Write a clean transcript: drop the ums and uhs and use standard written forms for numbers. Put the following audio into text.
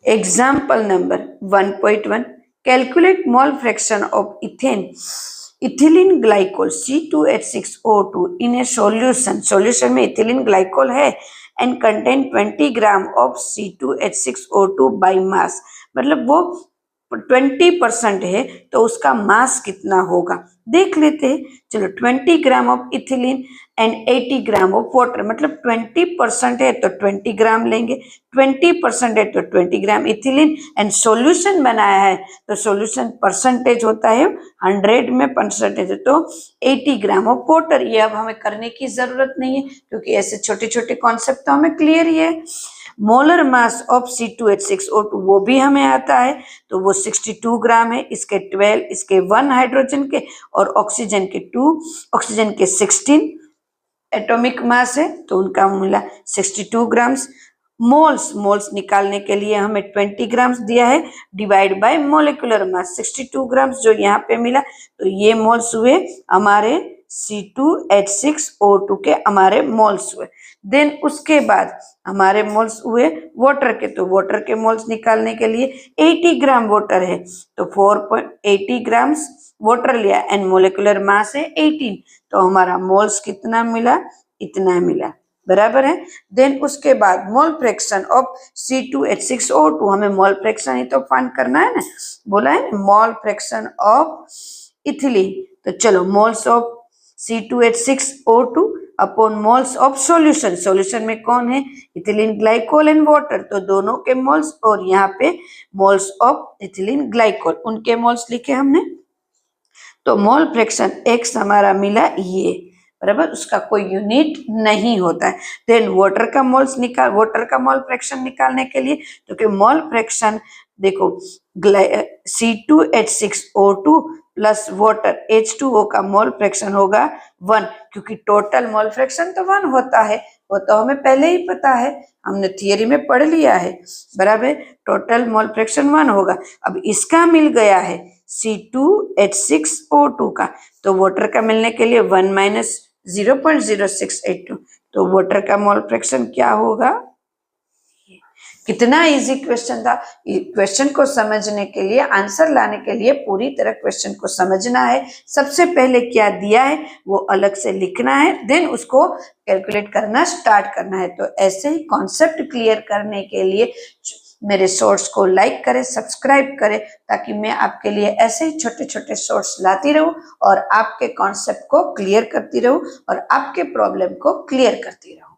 Example number 1.1. Calculate mole fraction of ethylene glycol C2H6O2 in a solution. Solution में ethylene glycol है and contain 20 gram of C2H6O2 by mass. मतलब वो 20% है तो उसका मास कितना होगा देख लेते हैं। चलो 20 gram of ethylene and 80 gram of water, मतलब 20% है तो 20 ग्राम लेंगे, 20% है तो 20 ग्राम इथिलीन एंड सॉल्यूशन बनाया है तो सॉल्यूशन परसेंटेज होता है 100 में परसेंटेज है तो 80 ग्राम ऑफ वाटर। ये अब हमें करने की जरूरत नहीं है क्योंकि ऐसे छोटे छोटे कॉन्सेप्ट तो हमें क्लियर ही है। मोलर मास ऑफ C2H6O2 वो भी हमें आता है तो वो 62 ग्राम है, इसके 12, इसके 1 हाइड्रोजन के और ऑक्सीजन के 2, ऑक्सीजन के 16 एटॉमिक मास है तो उनका मिला 62 ग्राम्स। मोल्स निकालने के लिए हमें 20 ग्राम्स दिया है divide by molecular mass 62 grams जो यहाँ पे मिला तो ये मोल्स हुए हमारे C2H6O2 के हमारे मोल्स हुए। देन उसके बाद हमारे मोल्स हुए वाटर के, तो वाटर के मोल्स निकालने के लिए 80 ग्राम वाटर है तो 4.80 ग्राम्स वाटर लिया एंड मोलिकुलर मास है 18 तो हमारा मोल्स कितना मिला, इतना मिला, बराबर है। देन उसके बाद मोल फ्रैक्शन ऑफ C2H6O2, हमें मोल फ्रैक्शन ही तो फाइंड करना है ना, बोला है मोल फ्रैक्शन ऑफ इथिलीन तो चलो moles of C2H6O2 upon moles of solution, solution में कौन है इथिलीन ग्लाइकोल एंड वाटर तो दोनों के मोल्स और यहाँ पे मोल्स ऑफ इथिलीन ग्लाइकोल उनके मोल्स लिखे हमने तो मोल फ्रैक्शन x हमारा मिला ये, बराबर, उसका कोई यूनिट नहीं होता है। देन वाटर का मोल फ्रैक्शन निकालने के लिए क्योंकि मोल फ्रैक्शन देखो C2H6O2 प्लस वाटर H2O का मोल फ्रैक्शन होगा 1 क्योंकि टोटल मोल फ्रैक्शन तो 1 होता है, वो तो हमें पहले ही पता है, हमने थियरी में पढ़ लिया है, बराबर, टोटल मोल फ्रैक्शन 1 होगा। अब इसका मिल गया है C2H6O2 का तो वाटर का मिलने के लिए 1 माइनस 0.0682 तो वाटर का मोल फ्रैक्शन क्या होगा। कितना इजी क्वेश्चन था। क्वेश्चन को समझने के लिए, आंसर लाने के लिए पूरी तरह क्वेश्चन को समझना है। सबसे पहले क्या दिया है वो अलग से लिखना है, देन उसको कैलकुलेट करना स्टार्ट करना है। तो ऐसे ही कॉन्सेप्ट क्लियर करने के लिए मेरे शॉर्ट्स को लाइक करें, सब्सक्राइब करें ताकि मैं आपके लिए ऐसे ही छोटे छोटे शॉर्ट्स लाती रहूं और आपके कॉन्सेप्ट को क्लियर करती रहूं और आपके प्रॉब्लम को क्लियर करती रहूं।